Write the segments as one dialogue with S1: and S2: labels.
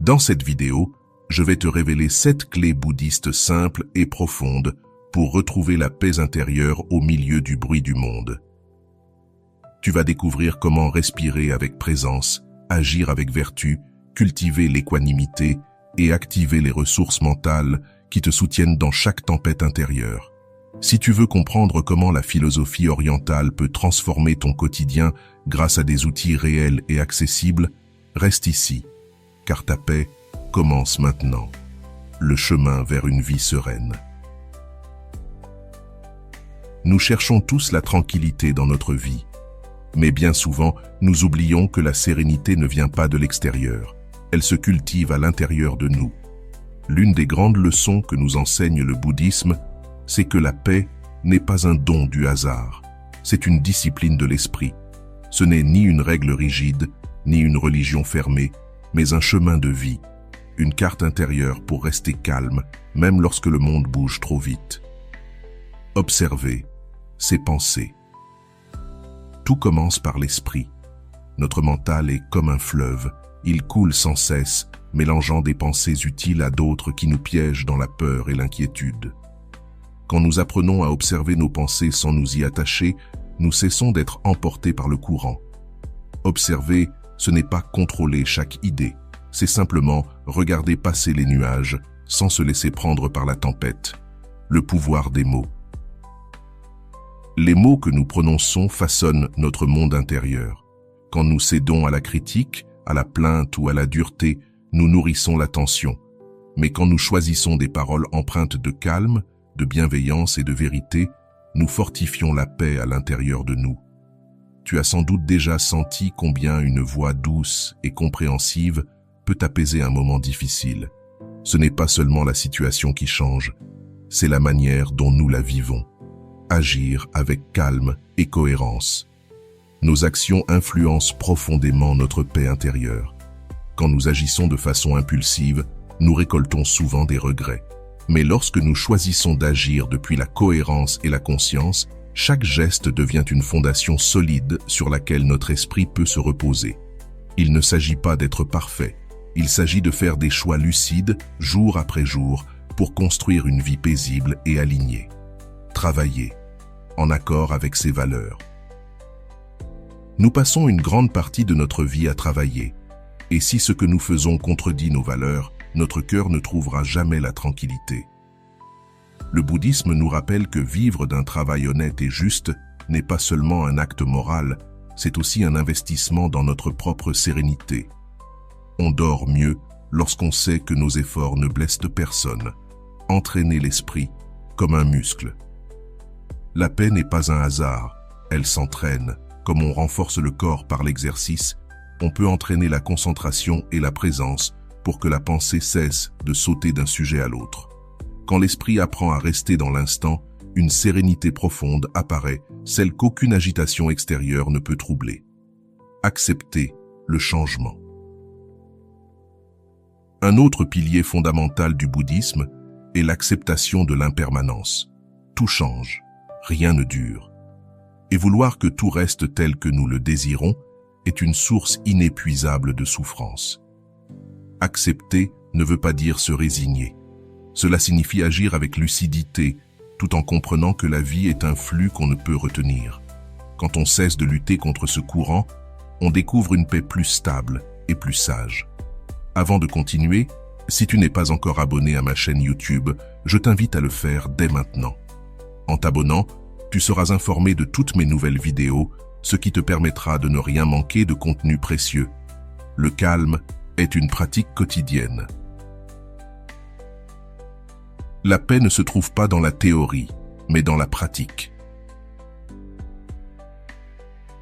S1: Dans cette vidéo, je vais te révéler 7 clés bouddhistes simples et profondes pour retrouver la paix intérieure au milieu du bruit du monde. Tu vas découvrir comment respirer avec présence, agir avec vertu, cultiver l'équanimité et activer les ressources mentales qui te soutiennent dans chaque tempête intérieure. Si tu veux comprendre comment la philosophie orientale peut transformer ton quotidien grâce à des outils réels et accessibles, reste ici, car ta paix commence maintenant. Le chemin vers une vie sereine. Nous cherchons tous la tranquillité dans notre vie, mais bien souvent, nous oublions que la sérénité ne vient pas de l'extérieur, elle se cultive à l'intérieur de nous. L'une des grandes leçons que nous enseigne le bouddhisme, c'est que la paix n'est pas un don du hasard, c'est une discipline de l'esprit. Ce n'est ni une règle rigide, ni une religion fermée, mais un chemin de vie, une carte intérieure pour rester calme, même lorsque le monde bouge trop vite. Observer, c'est penser. Tout commence par l'esprit. Notre mental est comme un fleuve, il coule sans cesse, mélangeant des pensées utiles à d'autres qui nous piègent dans la peur et l'inquiétude. Quand nous apprenons à observer nos pensées sans nous y attacher, nous cessons d'être emportés par le courant. Observer, ce n'est pas contrôler chaque idée, c'est simplement regarder passer les nuages sans se laisser prendre par la tempête. Le pouvoir des mots. Les mots que nous prononçons façonnent notre monde intérieur. Quand nous cédons à la critique, à la plainte ou à la dureté, nous nourrissons la tension. Mais quand nous choisissons des paroles empreintes de calme, de bienveillance et de vérité, nous fortifions la paix à l'intérieur de nous. Tu as sans doute déjà senti combien une voix douce et compréhensive peut apaiser un moment difficile. Ce n'est pas seulement la situation qui change, c'est la manière dont nous la vivons. Agir avec calme et cohérence. Nos actions influencent profondément notre paix intérieure. Quand nous agissons de façon impulsive, nous récoltons souvent des regrets. Mais lorsque nous choisissons d'agir depuis la cohérence et la conscience, chaque geste devient une fondation solide sur laquelle notre esprit peut se reposer. Il ne s'agit pas d'être parfait, il s'agit de faire des choix lucides, jour après jour, pour construire une vie paisible et alignée. Travailler, en accord avec ses valeurs. Nous passons une grande partie de notre vie à travailler, et si ce que nous faisons contredit nos valeurs, notre cœur ne trouvera jamais la tranquillité. Le bouddhisme nous rappelle que vivre d'un travail honnête et juste n'est pas seulement un acte moral, c'est aussi un investissement dans notre propre sérénité. On dort mieux lorsqu'on sait que nos efforts ne blessent personne. Entraîner l'esprit comme un muscle. La paix n'est pas un hasard, elle s'entraîne. Comme on renforce le corps par l'exercice, on peut entraîner la concentration et la présence pour que la pensée cesse de sauter d'un sujet à l'autre. Quand l'esprit apprend à rester dans l'instant, une sérénité profonde apparaît, celle qu'aucune agitation extérieure ne peut troubler. Accepter le changement. Un autre pilier fondamental du bouddhisme est l'acceptation de l'impermanence. Tout change, rien ne dure. Et vouloir que tout reste tel que nous le désirons est une source inépuisable de souffrance. Accepter ne veut pas dire se résigner. Cela signifie agir avec lucidité, tout en comprenant que la vie est un flux qu'on ne peut retenir. Quand on cesse de lutter contre ce courant, on découvre une paix plus stable et plus sage. Avant de continuer, si tu n'es pas encore abonné à ma chaîne YouTube, je t'invite à le faire dès maintenant. En t'abonnant, tu seras informé de toutes mes nouvelles vidéos, ce qui te permettra de ne rien manquer de contenu précieux. Le calme est une pratique quotidienne. La paix ne se trouve pas dans la théorie, mais dans la pratique.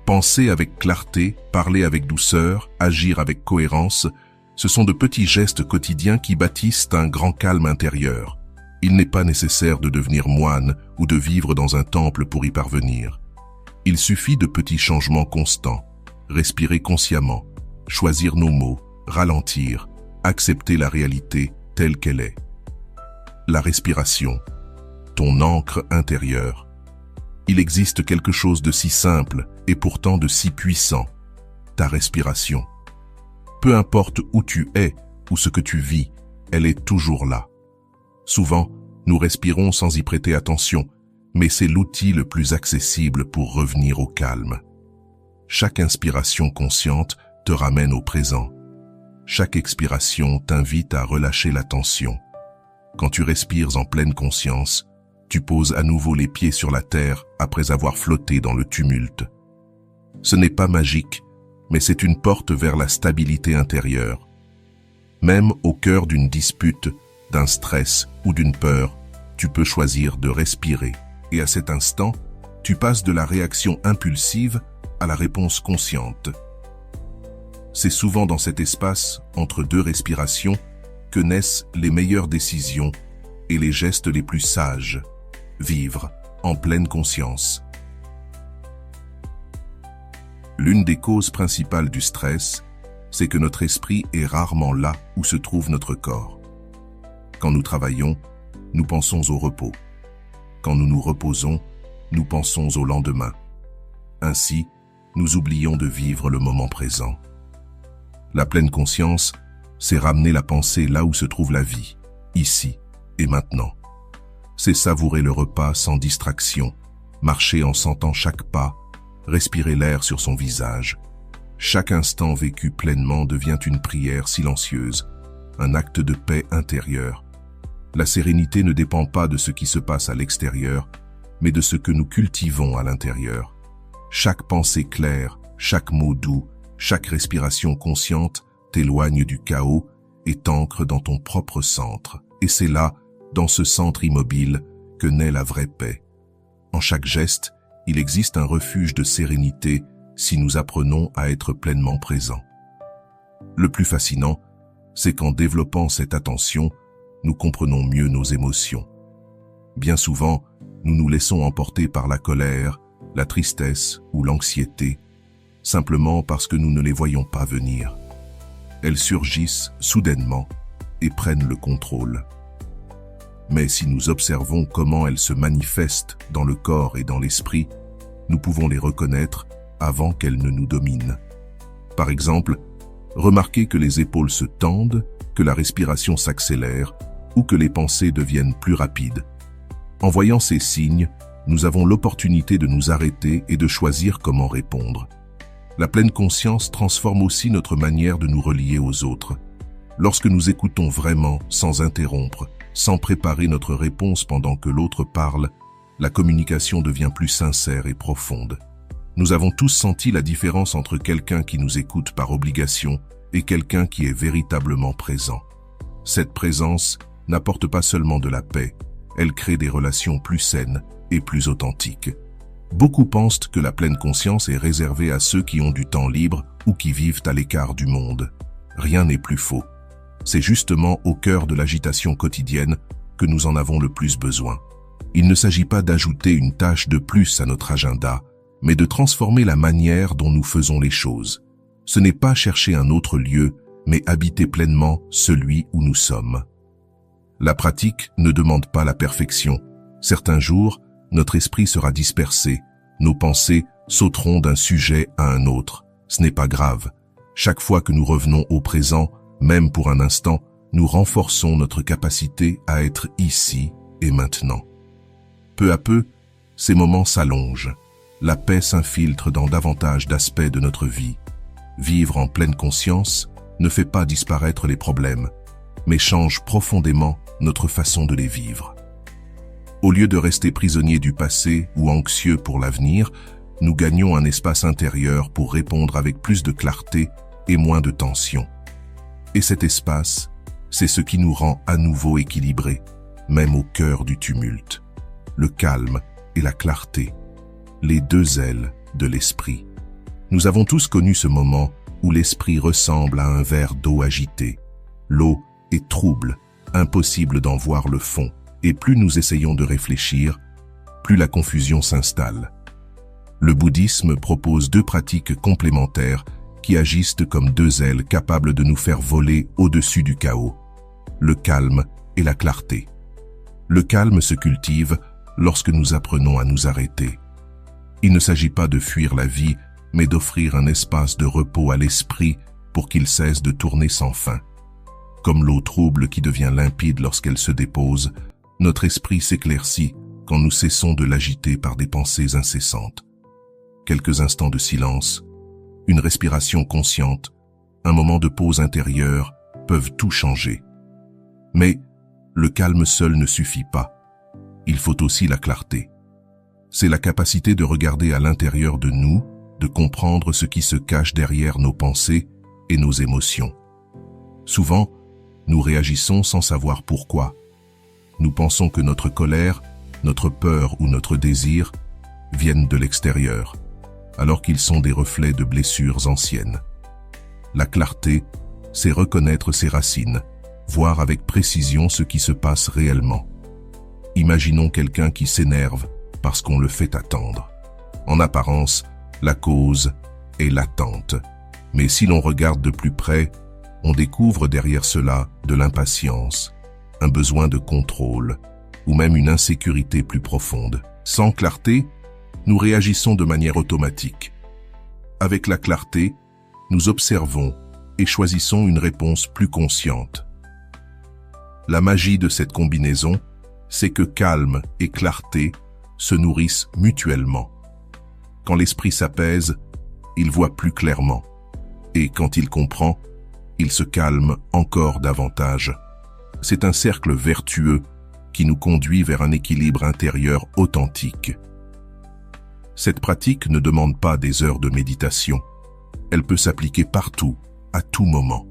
S1: Penser avec clarté, parler avec douceur, agir avec cohérence, ce sont de petits gestes quotidiens qui bâtissent un grand calme intérieur. Il n'est pas nécessaire de devenir moine ou de vivre dans un temple pour y parvenir. Il suffit de petits changements constants, respirer consciemment, choisir nos mots, ralentir, accepter la réalité telle qu'elle est. La respiration, ton ancre intérieure. Il existe quelque chose de si simple et pourtant de si puissant, ta respiration. Peu importe où tu es, ou ce que tu vis, elle est toujours là. Souvent, nous respirons sans y prêter attention, mais c'est l'outil le plus accessible pour revenir au calme. Chaque inspiration consciente te ramène au présent. Chaque expiration t'invite à relâcher la tension. Quand tu respires en pleine conscience, tu poses à nouveau les pieds sur la terre après avoir flotté dans le tumulte. Ce n'est pas magique, mais c'est une porte vers la stabilité intérieure. Même au cœur d'une dispute, d'un stress ou d'une peur, tu peux choisir de respirer. Et à cet instant, tu passes de la réaction impulsive à la réponse consciente. C'est souvent dans cet espace, entre deux respirations, que naissent les meilleures décisions et les gestes les plus sages. Vivre en pleine conscience. L'une des causes principales du stress, c'est que notre esprit est rarement là où se trouve notre corps. Quand nous travaillons, nous pensons au repos. Quand nous nous reposons, nous pensons au lendemain. Ainsi, nous oublions de vivre le moment présent. La pleine conscience, c'est ramener la pensée là où se trouve la vie, ici et maintenant. C'est savourer le repas sans distraction, marcher en sentant chaque pas, respirer l'air sur son visage. Chaque instant vécu pleinement devient une prière silencieuse, un acte de paix intérieure. La sérénité ne dépend pas de ce qui se passe à l'extérieur, mais de ce que nous cultivons à l'intérieur. Chaque pensée claire, chaque mot doux, chaque respiration consciente t'éloigne du chaos et t'ancre dans ton propre centre. Et c'est là, dans ce centre immobile, que naît la vraie paix. En chaque geste, il existe un refuge de sérénité si nous apprenons à être pleinement présents. Le plus fascinant, c'est qu'en développant cette attention, nous comprenons mieux nos émotions. Bien souvent, nous nous laissons emporter par la colère, la tristesse ou l'anxiété, simplement parce que nous ne les voyons pas venir. Elles surgissent soudainement et prennent le contrôle. Mais si nous observons comment elles se manifestent dans le corps et dans l'esprit, nous pouvons les reconnaître avant qu'elles ne nous dominent. Par exemple, remarquez que les épaules se tendent, que la respiration s'accélère ou que les pensées deviennent plus rapides. En voyant ces signes, nous avons l'opportunité de nous arrêter et de choisir comment répondre. La pleine conscience transforme aussi notre manière de nous relier aux autres. Lorsque nous écoutons vraiment, sans interrompre, sans préparer notre réponse pendant que l'autre parle, la communication devient plus sincère et profonde. Nous avons tous senti la différence entre quelqu'un qui nous écoute par obligation et quelqu'un qui est véritablement présent. Cette présence n'apporte pas seulement de la paix, elle crée des relations plus saines et plus authentiques. Beaucoup pensent que la pleine conscience est réservée à ceux qui ont du temps libre ou qui vivent à l'écart du monde. Rien n'est plus faux. C'est justement au cœur de l'agitation quotidienne que nous en avons le plus besoin. Il ne s'agit pas d'ajouter une tâche de plus à notre agenda, mais de transformer la manière dont nous faisons les choses. Ce n'est pas chercher un autre lieu, mais habiter pleinement celui où nous sommes. La pratique ne demande pas la perfection. Certains jours, notre esprit sera dispersé, nos pensées sauteront d'un sujet à un autre. Ce n'est pas grave. Chaque fois que nous revenons au présent, même pour un instant, nous renforçons notre capacité à être ici et maintenant. Peu à peu, ces moments s'allongent. La paix s'infiltre dans davantage d'aspects de notre vie. Vivre en pleine conscience ne fait pas disparaître les problèmes, mais change profondément notre façon de les vivre. Au lieu de rester prisonniers du passé ou anxieux pour l'avenir, nous gagnons un espace intérieur pour répondre avec plus de clarté et moins de tension. Et cet espace, c'est ce qui nous rend à nouveau équilibrés, même au cœur du tumulte. Le calme et la clarté, les deux ailes de l'esprit. Nous avons tous connu ce moment où l'esprit ressemble à un verre d'eau agité. L'eau est trouble, impossible d'en voir le fond, et plus nous essayons de réfléchir, plus la confusion s'installe. Le bouddhisme propose deux pratiques complémentaires qui agissent comme deux ailes capables de nous faire voler au-dessus du chaos, le calme et la clarté. Le calme se cultive lorsque nous apprenons à nous arrêter. Il ne s'agit pas de fuir la vie, mais d'offrir un espace de repos à l'esprit pour qu'il cesse de tourner sans fin. Comme l'eau trouble qui devient limpide lorsqu'elle se dépose, notre esprit s'éclaircit quand nous cessons de l'agiter par des pensées incessantes. Quelques instants de silence, une respiration consciente, un moment de pause intérieure peuvent tout changer. Mais le calme seul ne suffit pas. Il faut aussi la clarté. C'est la capacité de regarder à l'intérieur de nous, de comprendre ce qui se cache derrière nos pensées et nos émotions. Souvent, nous réagissons sans savoir pourquoi. Nous pensons que notre colère, notre peur ou notre désir viennent de l'extérieur, alors qu'ils sont des reflets de blessures anciennes. La clarté, c'est reconnaître ses racines, voir avec précision ce qui se passe réellement. Imaginons quelqu'un qui s'énerve parce qu'on le fait attendre. En apparence, la cause est latente, mais si l'on regarde de plus près, on découvre derrière cela de l'impatience, un besoin de contrôle, ou même une insécurité plus profonde. Sans clarté, nous réagissons de manière automatique. Avec la clarté, nous observons et choisissons une réponse plus consciente. La magie de cette combinaison, c'est que calme et clarté se nourrissent mutuellement. Quand l'esprit s'apaise, il voit plus clairement, et quand il comprend, il se calme encore davantage. C'est un cercle vertueux qui nous conduit vers un équilibre intérieur authentique. Cette pratique ne demande pas des heures de méditation. Elle peut s'appliquer partout, à tout moment.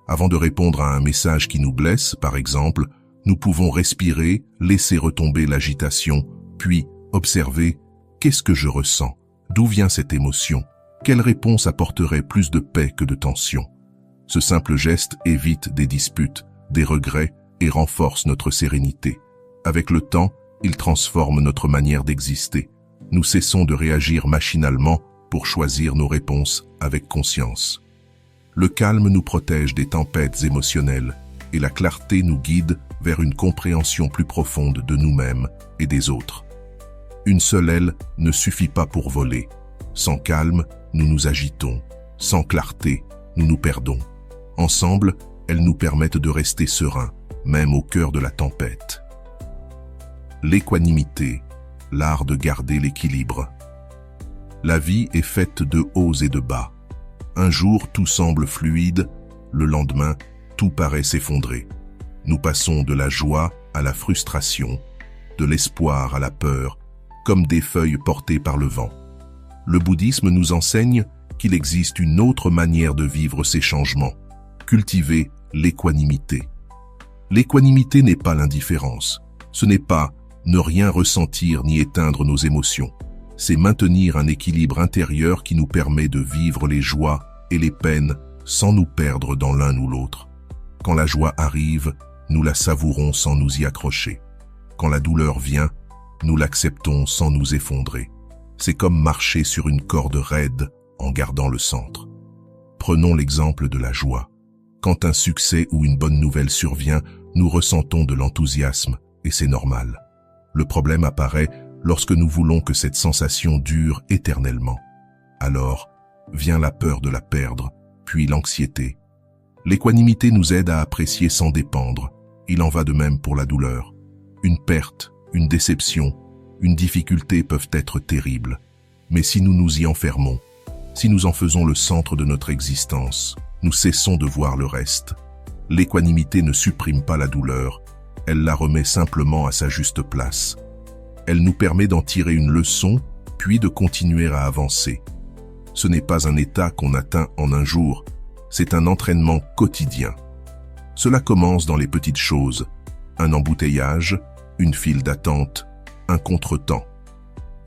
S1: Avant de répondre à un message qui nous blesse, par exemple, nous pouvons respirer, laisser retomber l'agitation, puis observer « Qu'est-ce que je ressens ? D'où vient cette émotion ? Quelle réponse apporterait plus de paix que de tension ?» Ce simple geste évite des disputes, des regrets et renforce notre sérénité. Avec le temps, il transforme notre manière d'exister. Nous cessons de réagir machinalement pour choisir nos réponses avec conscience. Le calme nous protège des tempêtes émotionnelles et la clarté nous guide vers une compréhension plus profonde de nous-mêmes et des autres. Une seule aile ne suffit pas pour voler. Sans calme, nous nous agitons. Sans clarté, nous nous perdons. Ensemble, elles nous permettent de rester sereins, même au cœur de la tempête. L'équanimité, l'art de garder l'équilibre. La vie est faite de hauts et de bas. Un jour, tout semble fluide, le lendemain, tout paraît s'effondrer. Nous passons de la joie à la frustration, de l'espoir à la peur, comme des feuilles portées par le vent. Le bouddhisme nous enseigne qu'il existe une autre manière de vivre ces changements, cultiver l'équanimité. L'équanimité n'est pas l'indifférence. Ce n'est pas ne rien ressentir ni éteindre nos émotions. C'est maintenir un équilibre intérieur qui nous permet de vivre les joies et les peines sans nous perdre dans l'un ou l'autre. Quand la joie arrive, nous la savourons sans nous y accrocher. Quand la douleur vient, nous l'acceptons sans nous effondrer. C'est comme marcher sur une corde raide en gardant le centre. Prenons l'exemple de la joie. Quand un succès ou une bonne nouvelle survient, nous ressentons de l'enthousiasme et c'est normal. Le problème apparaît lorsque nous voulons que cette sensation dure éternellement. Alors, vient la peur de la perdre, puis l'anxiété. L'équanimité nous aide à apprécier sans dépendre. Il en va de même pour la douleur. Une perte, une déception, une difficulté peuvent être terribles. Mais si nous nous y enfermons, si nous en faisons le centre de notre existence, nous cessons de voir le reste. L'équanimité ne supprime pas la douleur, elle la remet simplement à sa juste place. Elle nous permet d'en tirer une leçon, puis de continuer à avancer. Ce n'est pas un état qu'on atteint en un jour, c'est un entraînement quotidien. Cela commence dans les petites choses, un embouteillage, une file d'attente, un contretemps.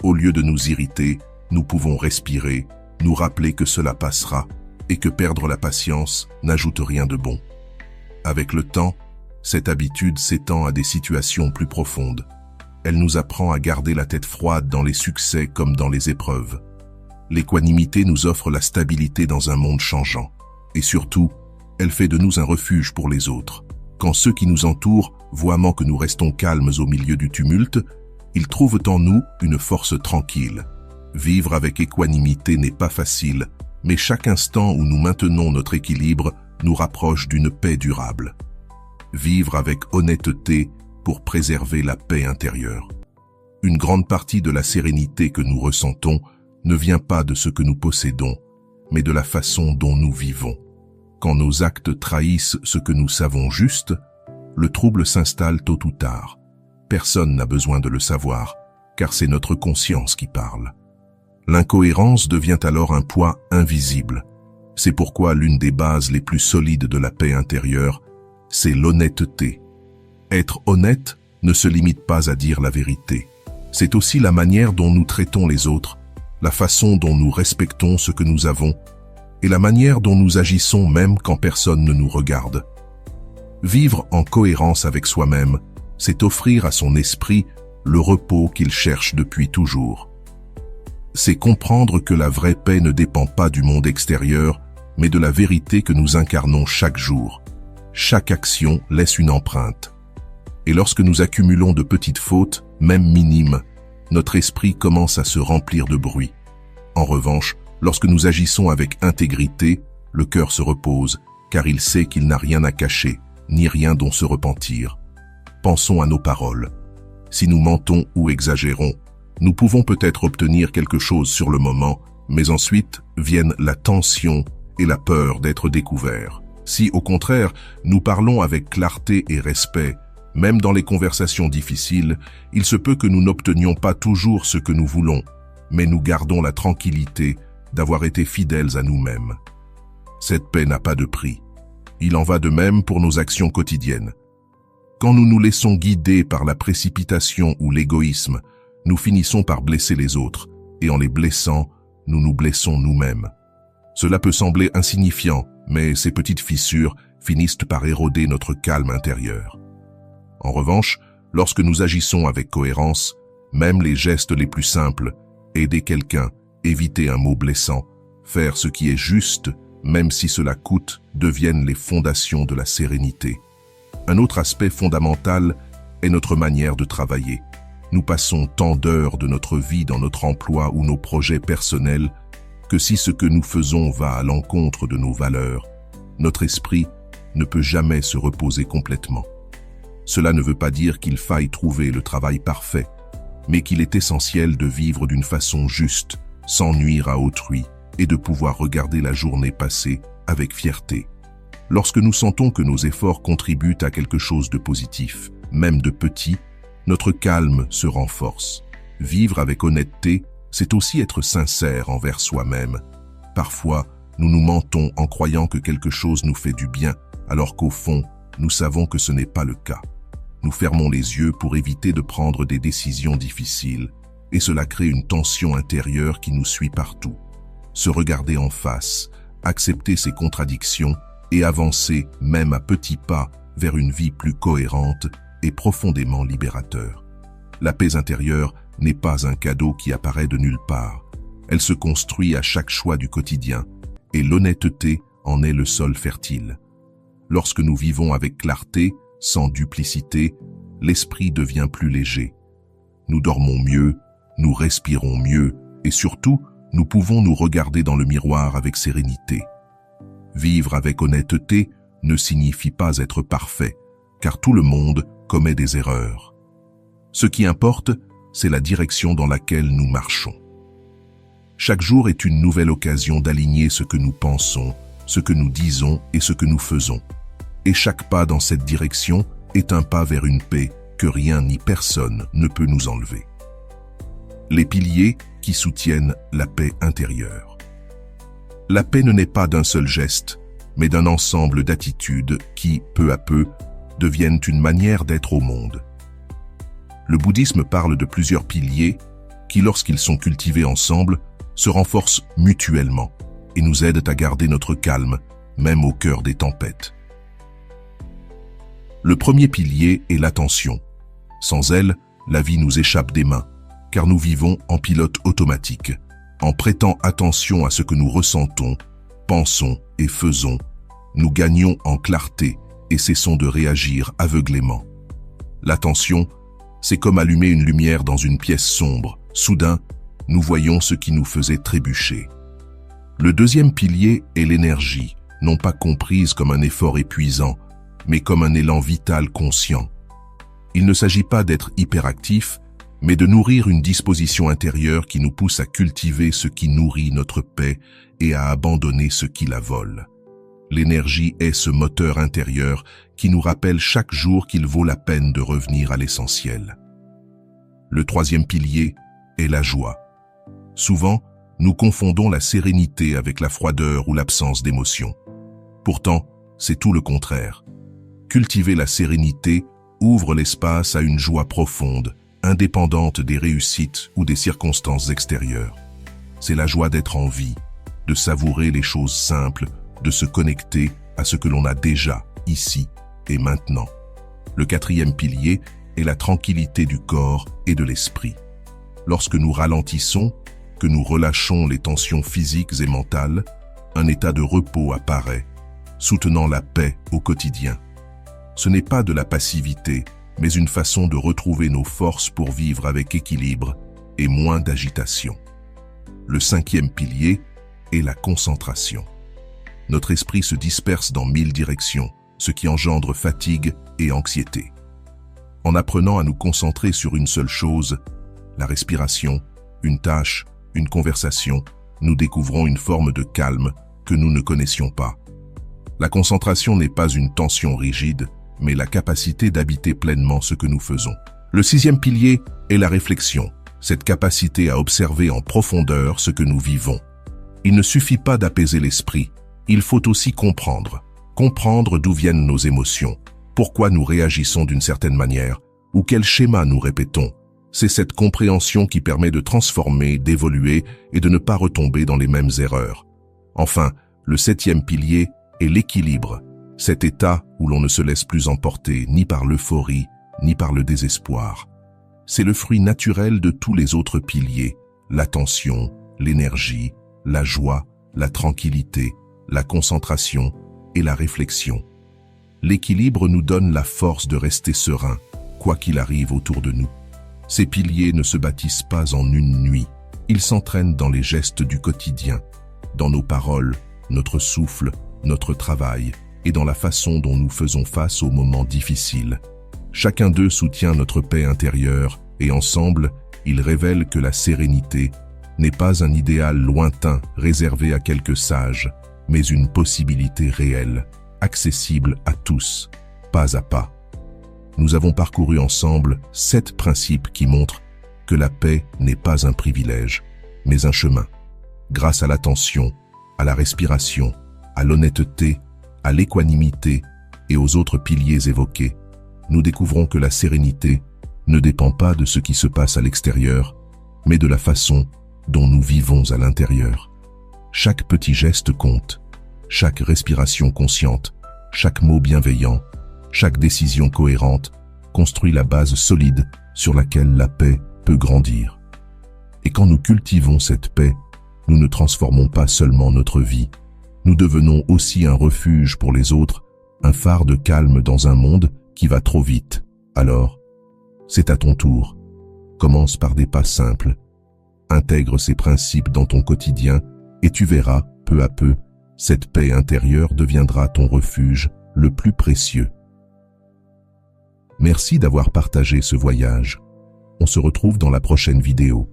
S1: Au lieu de nous irriter, nous pouvons respirer, nous rappeler que cela passera et que perdre la patience n'ajoute rien de bon. Avec le temps, cette habitude s'étend à des situations plus profondes. Elle nous apprend à garder la tête froide dans les succès comme dans les épreuves. L'équanimité nous offre la stabilité dans un monde changeant. Et surtout, elle fait de nous un refuge pour les autres. Quand ceux qui nous entourent, voient que nous restons calmes au milieu du tumulte, ils trouvent en nous une force tranquille. Vivre avec équanimité n'est pas facile, mais chaque instant où nous maintenons notre équilibre nous rapproche d'une paix durable. Vivre avec honnêteté pour préserver la paix intérieure. Une grande partie de la sérénité que nous ressentons ne vient pas de ce que nous possédons, mais de la façon dont nous vivons. Quand nos actes trahissent ce que nous savons juste, le trouble s'installe tôt ou tard. Personne n'a besoin de le savoir, car c'est notre conscience qui parle. L'incohérence devient alors un poids invisible. C'est pourquoi l'une des bases les plus solides de la paix intérieure, c'est l'honnêteté. Être honnête ne se limite pas à dire la vérité. C'est aussi la manière dont nous traitons les autres, la façon dont nous respectons ce que nous avons, et la manière dont nous agissons même quand personne ne nous regarde. Vivre en cohérence avec soi-même, c'est offrir à son esprit le repos qu'il cherche depuis toujours. C'est comprendre que la vraie paix ne dépend pas du monde extérieur, mais de la vérité que nous incarnons chaque jour. Chaque action laisse une empreinte. Et lorsque nous accumulons de petites fautes, même minimes, notre esprit commence à se remplir de bruit. En revanche, lorsque nous agissons avec intégrité, le cœur se repose, car il sait qu'il n'a rien à cacher, ni rien dont se repentir. Pensons à nos paroles. Si nous mentons ou exagérons, nous pouvons peut-être obtenir quelque chose sur le moment, mais ensuite viennent la tension et la peur d'être découverts. Si, au contraire, nous parlons avec clarté et respect, même dans les conversations difficiles, il se peut que nous n'obtenions pas toujours ce que nous voulons, mais nous gardons la tranquillité d'avoir été fidèles à nous-mêmes. Cette paix n'a pas de prix. Il en va de même pour nos actions quotidiennes. Quand nous nous laissons guider par la précipitation ou l'égoïsme, nous finissons par blesser les autres, et en les blessant, nous nous blessons nous-mêmes. Cela peut sembler insignifiant, mais ces petites fissures finissent par éroder notre calme intérieur. En revanche, lorsque nous agissons avec cohérence, même les gestes les plus simples, aider quelqu'un, éviter un mot blessant, faire ce qui est juste, même si cela coûte, deviennent les fondations de la sérénité. Un autre aspect fondamental est notre manière de travailler. Nous passons tant d'heures de notre vie dans notre emploi ou nos projets personnels que si ce que nous faisons va à l'encontre de nos valeurs, notre esprit ne peut jamais se reposer complètement. Cela ne veut pas dire qu'il faille trouver le travail parfait, mais qu'il est essentiel de vivre d'une façon juste, sans nuire à autrui, et de pouvoir regarder la journée passée avec fierté. Lorsque nous sentons que nos efforts contribuent à quelque chose de positif, même de petit, notre calme se renforce. Vivre avec honnêteté, c'est aussi être sincère envers soi-même. Parfois, nous nous mentons en croyant que quelque chose nous fait du bien, alors qu'au fond, nous savons que ce n'est pas le cas. Nous fermons les yeux pour éviter de prendre des décisions difficiles, et cela crée une tension intérieure qui nous suit partout. Se regarder en face, accepter ses contradictions et avancer, même à petits pas, vers une vie plus cohérente est profondément libérateur. La paix intérieure n'est pas un cadeau qui apparaît de nulle part. Elle se construit à chaque choix du quotidien, et l'honnêteté en est le sol fertile. Lorsque nous vivons avec clarté, sans duplicité, l'esprit devient plus léger. Nous dormons mieux, nous respirons mieux, et surtout, nous pouvons nous regarder dans le miroir avec sérénité. Vivre avec honnêteté ne signifie pas être parfait, car tout le monde commet des erreurs. Ce qui importe, c'est la direction dans laquelle nous marchons. Chaque jour est une nouvelle occasion d'aligner ce que nous pensons, ce que nous disons et ce que nous faisons. Et chaque pas dans cette direction est un pas vers une paix que rien ni personne ne peut nous enlever. Les piliers qui soutiennent la paix intérieure. La paix ne naît pas d'un seul geste, mais d'un ensemble d'attitudes qui, peu à peu, deviennent une manière d'être au monde. Le bouddhisme parle de plusieurs piliers qui, lorsqu'ils sont cultivés ensemble, se renforcent mutuellement et nous aident à garder notre calme, même au cœur des tempêtes. Le premier pilier est l'attention. Sans elle, la vie nous échappe des mains, car nous vivons en pilote automatique. En prêtant attention à ce que nous ressentons, pensons et faisons, nous gagnons en clarté et cessons de réagir aveuglément. L'attention, c'est comme allumer une lumière dans une pièce sombre. Soudain, nous voyons ce qui nous faisait trébucher. Le deuxième pilier est l'énergie, non pas comprise comme un effort épuisant, mais comme un élan vital conscient. Il ne s'agit pas d'être hyperactif, mais de nourrir une disposition intérieure qui nous pousse à cultiver ce qui nourrit notre paix et à abandonner ce qui la vole. L'énergie est ce moteur intérieur qui nous rappelle chaque jour qu'il vaut la peine de revenir à l'essentiel. Le troisième pilier est la joie. Souvent, nous confondons la sérénité avec la froideur ou l'absence d'émotion. Pourtant, c'est tout le contraire. Cultiver la sérénité ouvre l'espace à une joie profonde, indépendante des réussites ou des circonstances extérieures. C'est la joie d'être en vie, de savourer les choses simples, de se connecter à ce que l'on a déjà, ici et maintenant. Le quatrième pilier est la tranquillité du corps et de l'esprit. Lorsque nous ralentissons, que nous relâchons les tensions physiques et mentales, un état de repos apparaît, soutenant la paix au quotidien. Ce n'est pas de la passivité, mais une façon de retrouver nos forces pour vivre avec équilibre et moins d'agitation. Le cinquième pilier est la concentration. Notre esprit se disperse dans 1000 directions, ce qui engendre fatigue et anxiété. En apprenant à nous concentrer sur une seule chose, la respiration, une tâche, une conversation, nous découvrons une forme de calme que nous ne connaissions pas. La concentration n'est pas une tension rigide, mais la capacité d'habiter pleinement ce que nous faisons. Le sixième pilier est la réflexion, cette capacité à observer en profondeur ce que nous vivons. Il ne suffit pas d'apaiser l'esprit, il faut aussi comprendre d'où viennent nos émotions, pourquoi nous réagissons d'une certaine manière, ou quel schéma nous répétons. C'est cette compréhension qui permet de transformer, d'évoluer et de ne pas retomber dans les mêmes erreurs. Enfin, le septième pilier est l'équilibre, cet état où l'on ne se laisse plus emporter ni par l'euphorie, ni par le désespoir. C'est le fruit naturel de tous les autres piliers, l'attention, l'énergie, la joie, la tranquillité, la concentration et la réflexion. L'équilibre nous donne la force de rester serein, quoi qu'il arrive autour de nous. Ces piliers ne se bâtissent pas en une nuit. Ils s'entraînent dans les gestes du quotidien, dans nos paroles, notre souffle, notre travail et dans la façon dont nous faisons face aux moments difficiles. Chacun d'eux soutient notre paix intérieure et ensemble, ils révèlent que la sérénité n'est pas un idéal lointain réservé à quelques sages, mais une possibilité réelle, accessible à tous, pas à pas. Nous avons parcouru ensemble 7 principes qui montrent que la paix n'est pas un privilège, mais un chemin. Grâce à l'attention, à la respiration, à l'honnêteté, à l'équanimité et aux autres piliers évoqués, nous découvrons que la sérénité ne dépend pas de ce qui se passe à l'extérieur, mais de la façon dont nous vivons à l'intérieur. Chaque petit geste compte, chaque respiration consciente, chaque mot bienveillant, chaque décision cohérente construit la base solide sur laquelle la paix peut grandir. Et quand nous cultivons cette paix, nous ne transformons pas seulement notre vie, nous devenons aussi un refuge pour les autres, un phare de calme dans un monde qui va trop vite. Alors, c'est à ton tour. Commence par des pas simples. Intègre ces principes dans ton quotidien et tu verras, peu à peu, cette paix intérieure deviendra ton refuge le plus précieux. Merci d'avoir partagé ce voyage. On se retrouve dans la prochaine vidéo.